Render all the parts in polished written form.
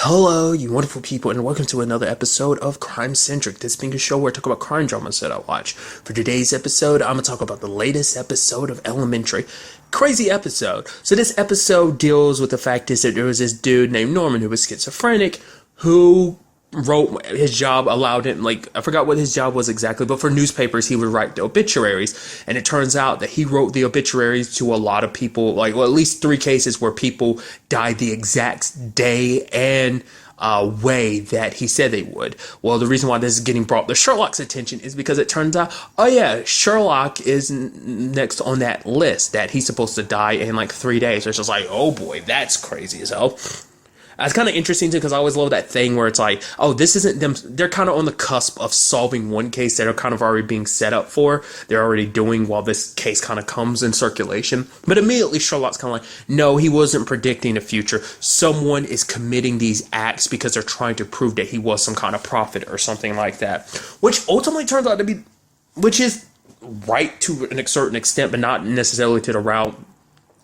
Hello, you wonderful people, and welcome to another episode of Crime Centric. This being a show where I talk about crime dramas that I watch. For today's episode, I'm going to talk about the latest episode of Elementary. Crazy episode. So this episode deals with the fact is that there was this dude named Norman who was schizophrenic, who wrote his job allowed him, I forgot what his job was exactly, but for newspapers he would write the obituaries, and it turns out that he wrote the obituaries to a lot of people, at least 3 cases where people died the exact day and way that he said they would. Well, the reason why this is getting brought to Sherlock's attention is because it turns out, oh yeah, Sherlock is next on that list that he's supposed to die in 3 days. It's just oh boy, that's crazy as hell. It's kind of interesting too, because I always love that thing where it's this isn't them. They're kind of on the cusp of solving one case that are kind of already being set up for. They're already doing while this case kind of comes in circulation. But immediately Sherlock's kind of no, he wasn't predicting the future. Someone is committing these acts because they're trying to prove that he was some kind of prophet or something like that. Which ultimately turns out to be, which is right to a certain extent, but not necessarily to the route.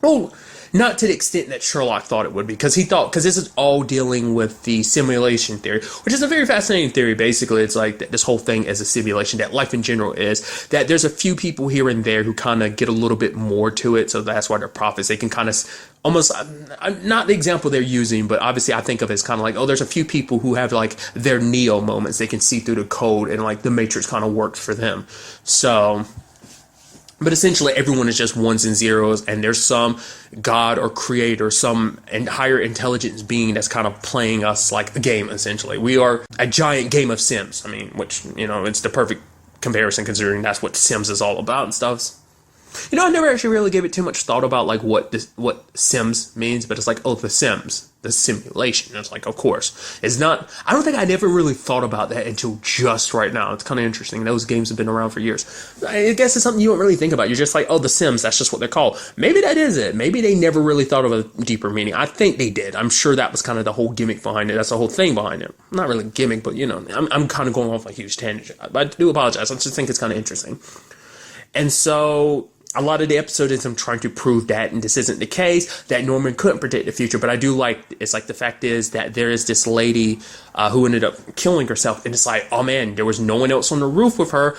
Oh, not to the extent that Sherlock thought it would be, because this is all dealing with the simulation theory, which is a very fascinating theory. Basically, it's that this whole thing is a simulation, that life in general is, that there's a few people here and there who kind of get a little bit more to it, so that's why they're prophets. They can kind of almost, not the example they're using, but obviously I think of it as kind of there's a few people who have their Neo moments. They can see through the code, and the Matrix kind of works for them. So... but essentially, everyone is just ones and zeros, and there's some god or creator, some higher intelligence being that's kind of playing us like a game, essentially. We are a giant game of Sims. Which, it's the perfect comparison considering that's what Sims is all about and stuff. I never actually really gave it too much thought about what Sims means, but it's the Sims, the simulation. It's of course. It's not, I don't think I never really thought about that until just right now. It's kind of interesting. Those games have been around for years. I guess it's something you don't really think about. You're just the Sims, that's just what they're called. Maybe that is it. Maybe they never really thought of a deeper meaning. I think they did. I'm sure that was kind of the whole gimmick behind it. That's the whole thing behind it. Not really gimmick, but I'm kind of going off a huge tangent. I do apologize. I just think it's kind of interesting. And so a lot of the episode is him trying to prove that, and this isn't the case, that Norman couldn't predict the future. But I do the fact is that there is this lady who ended up killing herself, and it's oh man, there was no one else on the roof with her.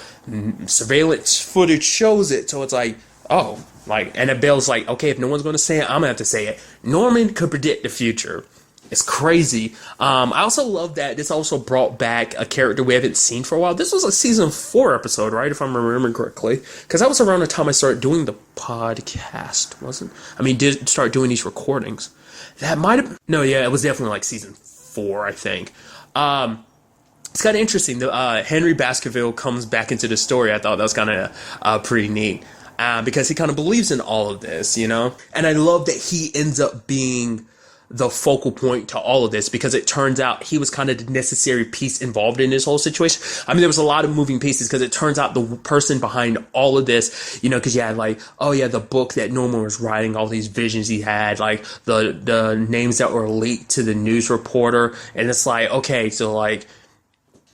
Surveillance footage shows it, so it's and Bell's okay, if no one's going to say it, I'm going to have to say it. Norman could predict the future. It's crazy. I also love that this also brought back a character we haven't seen for a while. This was a season 4 episode, right? If I'm remembering correctly. Because that was around the time I started doing the podcast, wasn't it? Did start doing these recordings. That might have... No, yeah, it was definitely season 4, I think. It's kind of interesting. Henry Baskerville comes back into the story. I thought that was kind of pretty neat. Because he kind of believes in all of this, And I love that he ends up being the focal point to all of this, because it turns out he was kind of the necessary piece involved in this whole situation. There was a lot of moving pieces, because it turns out the person behind all of this, because you had the book that Norman was writing, all these visions he had, the names that were leaked to the news reporter, and it's okay, so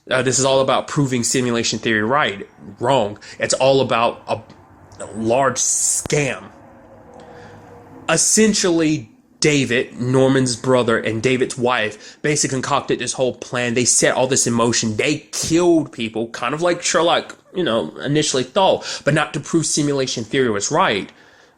this is all about proving simulation theory wrong. It's all about a large scam. Essentially, David, Norman's brother, and David's wife basically concocted this whole plan. They set all this in motion. They killed people, kind of like Sherlock, initially thought, but not to prove simulation theory was right.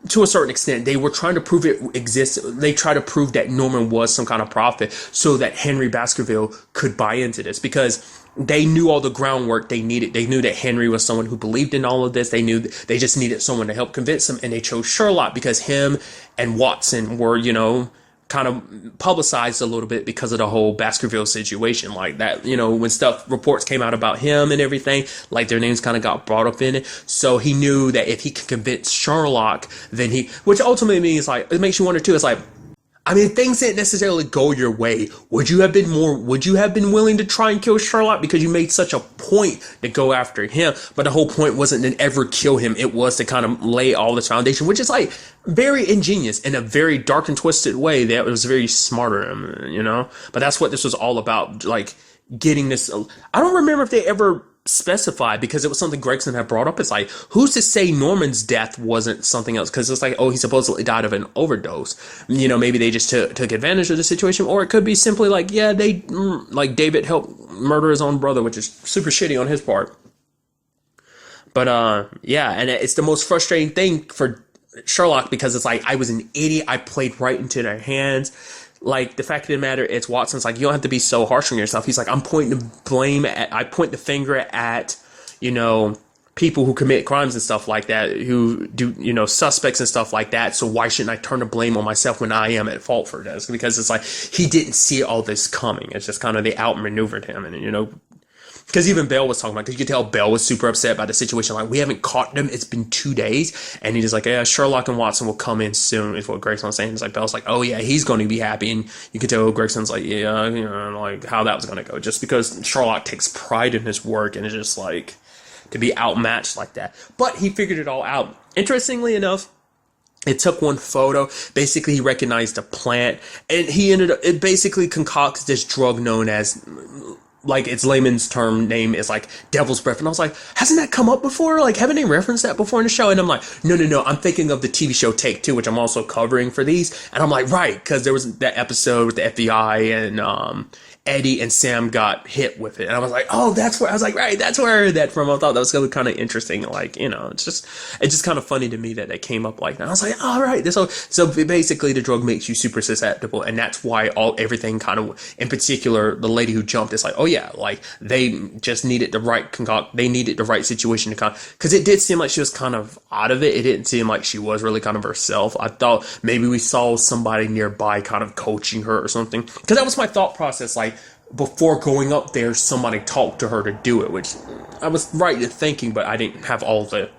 To a certain extent, they were trying to prove it exists. They tried to prove that Norman was some kind of prophet so that Henry Baskerville could buy into this, because they knew all the groundwork they needed. They knew that Henry was someone who believed in all of this. They knew they just needed someone to help convince them, and they chose Sherlock because him and Watson were, kind of publicized a little bit because of the whole Baskerville situation, when reports came out about him and everything, their names kind of got brought up in it. So he knew that if he could convince Sherlock, then which ultimately means it makes you wonder too. It's if things didn't necessarily go your way, would you have been willing to try and kill Sherlock, because you made such a point to go after him? But the whole point wasn't to ever kill him. It was to kind of lay all this foundation, which is very ingenious in a very dark and twisted way that was very smart of him, But that's what this was all about, getting this. I don't remember if they ever specify, because it was something Gregson had brought up. It's like, who's to say Norman's death wasn't something else? Because it's like, oh, he supposedly died of an overdose. Maybe they just took advantage of the situation, or it could be simply like, yeah, like David helped murder his own brother, which is super shitty on his part. But yeah, and it's the most frustrating thing for Sherlock, because it's like, I was an idiot. I played right into their hands. Like, the fact of the matter, it's Watson's like, you don't have to be so harsh on yourself. He's like, I point the finger at, people who commit crimes and stuff like that, who do, suspects and stuff like that. So why shouldn't I turn the blame on myself when I am at fault for this? Because it's like, he didn't see all this coming. It's just kind of, they outmaneuvered him. And, because even Bell was talking about, because you could tell Bell was super upset about the situation. Like, we haven't caught them. It's been 2 days. And he's like, yeah, Sherlock and Watson will come in soon, is what Gregson was saying. It's like, Bell's like, oh, yeah, he's going to be happy. And you could tell Gregson's like, yeah, like how that was going to go. Just because Sherlock takes pride in his work, and it's just like, to be outmatched like that. But he figured it all out. Interestingly enough, it took one photo. Basically, he recognized a plant. And it basically concocts this drug known as, like, its layman's term name is like devil's breath. And I was like, hasn't that come up before? Like, haven't they referenced that before in the show? And I'm like, no, I'm thinking of the TV show Take Two, which I'm also covering for these. And I'm like, right, because there was that episode with the FBI, and Eddie and Sam got hit with it. And I was like, oh, that's where, I was like, right, that's where I heard that from. I thought that was kind of interesting. Like, it's just kind of funny to me that it came up like that. I was like, all right, so basically the drug makes you super susceptible. And that's why everything kind of, in particular, the lady who jumped is like, oh yeah, like they just needed the right they needed the right situation to because it did seem like she was kind of out of it. It didn't seem like she was really kind of herself. I thought maybe we saw somebody nearby kind of coaching her or something. Because that was my thought process. Like, before going up there, somebody talked to her to do it, which I was right in thinking, but I didn't have all the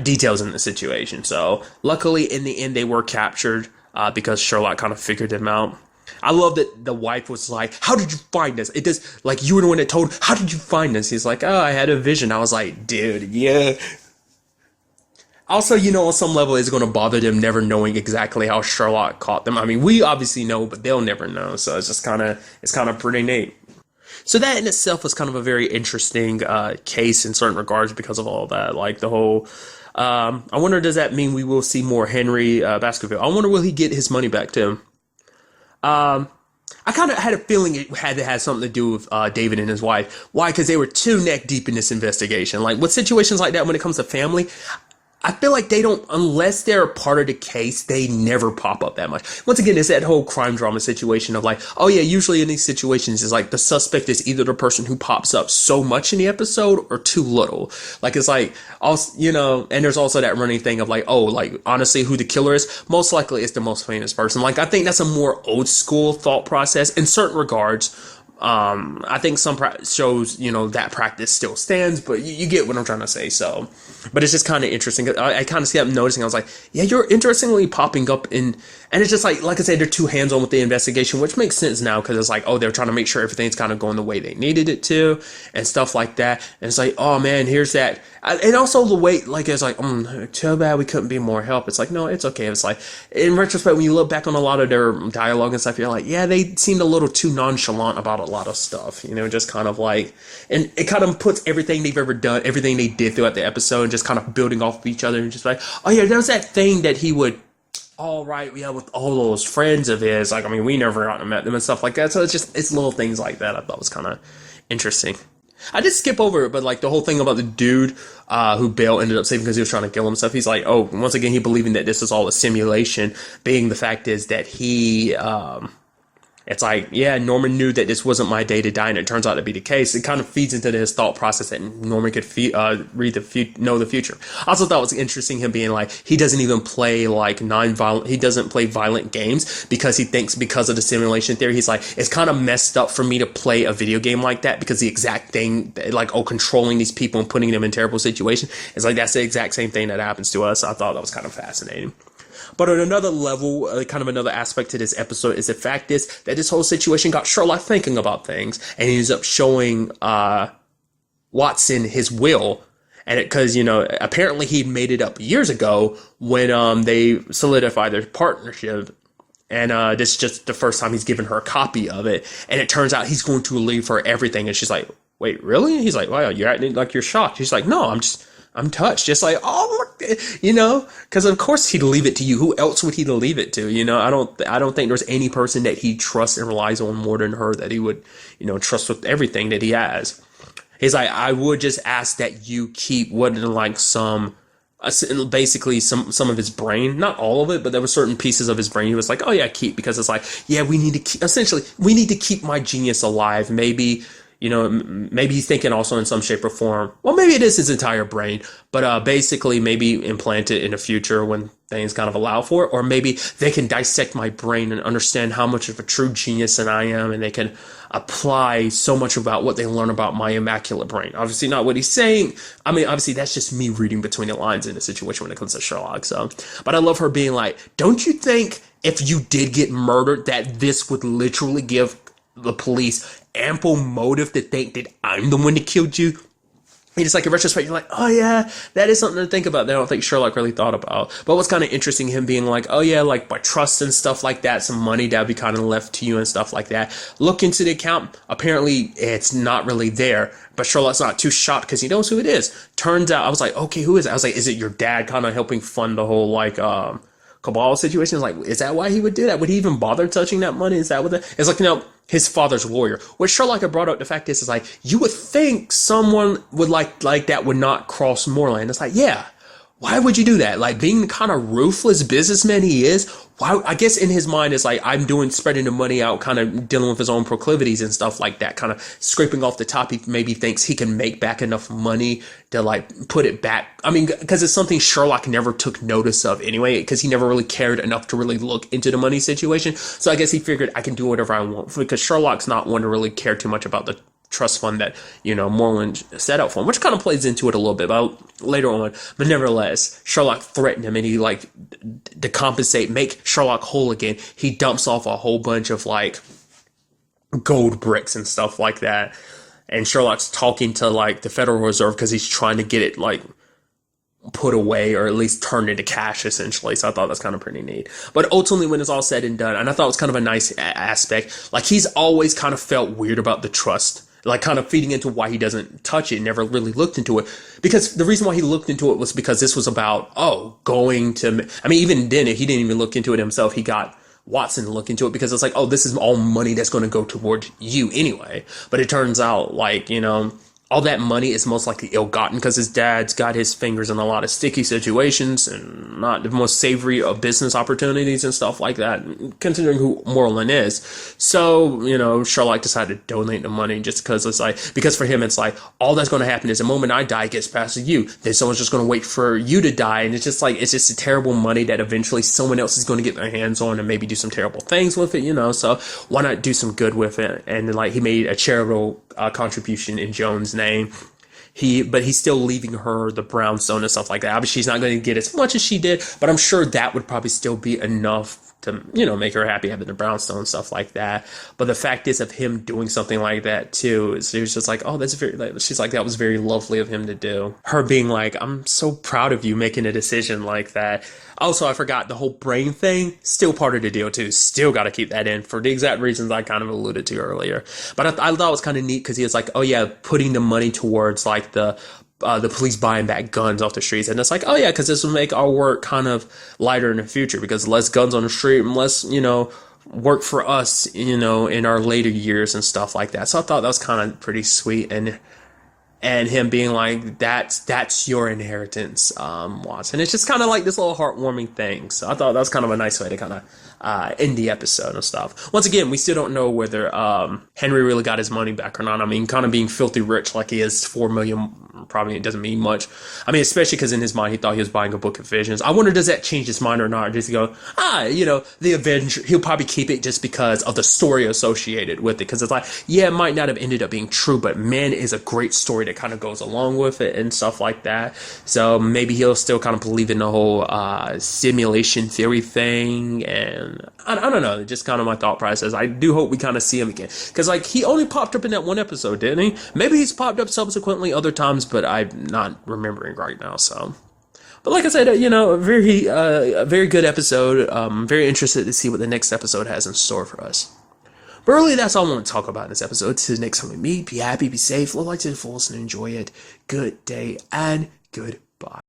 details in the situation. So luckily, in the end, they were captured because Sherlock kind of figured them out. I love that the wife was like, how did you find us? It does, like, you were the one that told, how did you find us? He's like, oh, I had a vision. I was like, dude, yeah. Also, on some level, it's going to bother them never knowing exactly how Sherlock caught them. I mean, we obviously know, but they'll never know. So it's kind of pretty neat. So that in itself was kind of a very interesting case in certain regards because of all that. Like the whole, I wonder, does that mean we will see more Henry Baskerville? I wonder, will he get his money back to him? I kind of had a feeling it had to have something to do with David and his wife. Why? Because they were too neck deep in this investigation. Like, with situations like that, when it comes to family, I feel like they don't, unless they're a part of the case, they never pop up that much. Once again, it's that whole crime drama situation of like, oh yeah, usually in these situations, it's like the suspect is either the person who pops up so much in the episode or too little. Like, it's like, also, and there's also that running thing of like, oh, like, honestly, who the killer is, most likely it's the most famous person. Like, I think that's a more old school thought process in certain regards. I think some shows, that practice still stands, but you get what I'm trying to say. So, but it's just kind of interesting. I kind of kept noticing. I was like, yeah, you're interestingly popping up and it's just like I said, they're too hands-on with the investigation, which makes sense now because it's like, oh, they're trying to make sure everything's kind of going the way they needed it to and stuff like that. And it's like, oh man, here's that. And also the way, like, it's like, too bad we couldn't be more help. It's like, no, it's okay. It's like, in retrospect, when you look back on a lot of their dialogue and stuff, you're like, yeah, they seemed a little too nonchalant about a lot of stuff, just kind of like, and it kind of puts everything they've ever done, everything they did throughout the episode, and just kind of building off of each other, and just like, oh yeah, there's that thing that he would, all right, yeah, with all those friends of his, like, I mean, we never got to met them and stuff like that, so it's little things like that I thought was kind of interesting. I did skip over it, but like the whole thing about the dude who Bale ended up saving because he was trying to kill himself. He's like, oh, once again, he believing that this is all a simulation, being the fact is that he, it's like, yeah, Norman knew that this wasn't my day to die, and it turns out to be the case. It kind of feeds into his thought process that Norman could know the future. I also thought it was interesting him being like, he doesn't even play like he doesn't play violent games because he thinks because of the simulation theory, he's like, it's kind of messed up for me to play a video game like that because the exact thing, like, controlling these people and putting them in terrible situations, it's like, that's the exact same thing that happens to us. I thought that was kind of fascinating. But on another level, kind of another aspect to this episode is the fact is that this whole situation got Sherlock thinking about things, and he ends up showing Watson his will, and because apparently he made it up years ago when they solidified their partnership, and this is just the first time he's given her a copy of it, and it turns out he's going to leave her everything, and she's like, wait, really? He's like, wow, you're acting like you're shocked. She's like, no, I'm touched. Just like, oh, because of course he'd leave it to you. Who else would he leave it to? I don't think there's any person that he trusts and relies on more than her that he would, trust with everything that he has. He's like, I would just ask that you keep like basically some of his brain, not all of it, but there were certain pieces of his brain he was like, oh yeah, keep, because it's like, yeah, we need to keep my genius alive. Maybe, maybe he's thinking also in some shape or form, well, maybe it is his entire brain, but basically maybe implant it in the future when things kind of allow for it, or maybe they can dissect my brain and understand how much of a true genius and I am, and they can apply so much about what they learn about my immaculate brain. Obviously not what he's saying. I mean, obviously that's just me reading between the lines in a situation when it comes to Sherlock. So, but I love her being like, don't you think if you did get murdered that this would literally give the police ample motive to think that I'm the one that killed you? And just like in retrospect, you're like, oh yeah, that is something to think about that I don't think Sherlock really thought about. But what's kind of interesting, him being like, oh yeah, like by trust and stuff like that, some money that would be kind of left to you and stuff like that. Look into the account. Apparently it's not really there. But Sherlock's not too shocked because he knows who it is. Turns out, I was like, okay, who is it? I was like, is it your dad kind of helping fund the whole like cabal situation? Like, is that why he would do that? Would he even bother touching that money? Is that what it's like, his father's lawyer. What Sherlock had brought up, the fact is like, you would think someone would like that would not cross moorland. It's like, yeah, why would you do that? Like, being the kind of ruthless businessman he is, why? I guess in his mind it's like, I'm spreading the money out, kind of dealing with his own proclivities and stuff like that, kind of scraping off the top. He maybe thinks he can make back enough money to like put it back. I mean, because it's something Sherlock never took notice of anyway, because he never really cared enough to really look into the money situation. So I guess he figured I can do whatever I want, because Sherlock's not one to really care too much about the trust fund that, Moreland set out for him, which kind of plays into it a little bit about later on. But nevertheless, Sherlock threatened him, and he like to compensate, make Sherlock whole again. He dumps off a whole bunch of like gold bricks and stuff like that. And Sherlock's talking to like the Federal Reserve because he's trying to get it like put away, or at least turned into cash essentially. So I thought that's kind of pretty neat. But ultimately, when it's all said and done, and I thought it was kind of a nice aspect, like he's always kind of felt weird about the trust, like kind of feeding into why he doesn't touch it, never really looked into it. Because the reason why he looked into it was because this was about, even then, if he didn't even look into it himself, he got Watson to look into it, because it's like, oh, this is all money that's going to go toward you anyway. But it turns out like, all that money is most likely ill-gotten, because his dad's got his fingers in a lot of sticky situations and not the most savory of business opportunities and stuff like that, considering who Moreland is. So, Sherlock decided to donate the money just because it's like, because for him, it's like, all that's going to happen is the moment I die, it gets passed to you. Then someone's just going to wait for you to die. And it's just like, it's just a terrible money that eventually someone else is going to get their hands on and maybe do some terrible things with it, so why not do some good with it? And then, like, he made a charitable contribution in Joan's name. But he's still leaving her the brownstone and stuff like that. Obviously, she's not going to get as much as she did, but I'm sure that would probably still be enough to, make her happy having the brownstone and stuff like that. But the fact is, of him doing something like that too, is just like, oh, that's very, like, she's like, that was very lovely of him to do. Her being like, I'm so proud of you making a decision like that. Also, I forgot the whole brain thing, still part of the deal too. Still got to keep that in for the exact reasons I kind of alluded to earlier. But I thought it was kind of neat because he was like, oh yeah, putting the money towards like the police buying back guns off the streets. And it's like, oh yeah, because this will make our work kind of lighter in the future, because less guns on the street and less, work for us, in our later years and stuff like that. So I thought that was kind of pretty sweet. And him being like, that's your inheritance, Watson. It's just kind of like this little heartwarming thing. So I thought that was kind of a nice way to kind of end the episode and stuff. Once again, we still don't know whether Henry really got his money back or not. I mean, kind of being filthy rich like he is, $4 million, probably it doesn't mean much. I mean, especially because in his mind, he thought he was buying a book of visions. I wonder, does that change his mind or not? Just go, the Avenger, he'll probably keep it just because of the story associated with it. Because it's like, yeah, it might not have ended up being true, but man, is a great story that kind of goes along with it and stuff like that. So maybe he'll still kind of believe in the whole simulation theory thing. And I don't know, just kind of my thought process. I do hope we kind of see him again, because like he only popped up in that one episode, didn't he? Maybe he's popped up subsequently other times, but I'm not remembering right now. So, but like I said, a very good episode. Very interested to see what the next episode has in store for us. But really, that's all I want to talk about in this episode. Till next time we meet, be happy, be safe, live life to the fullest, and enjoy it. Good day and goodbye.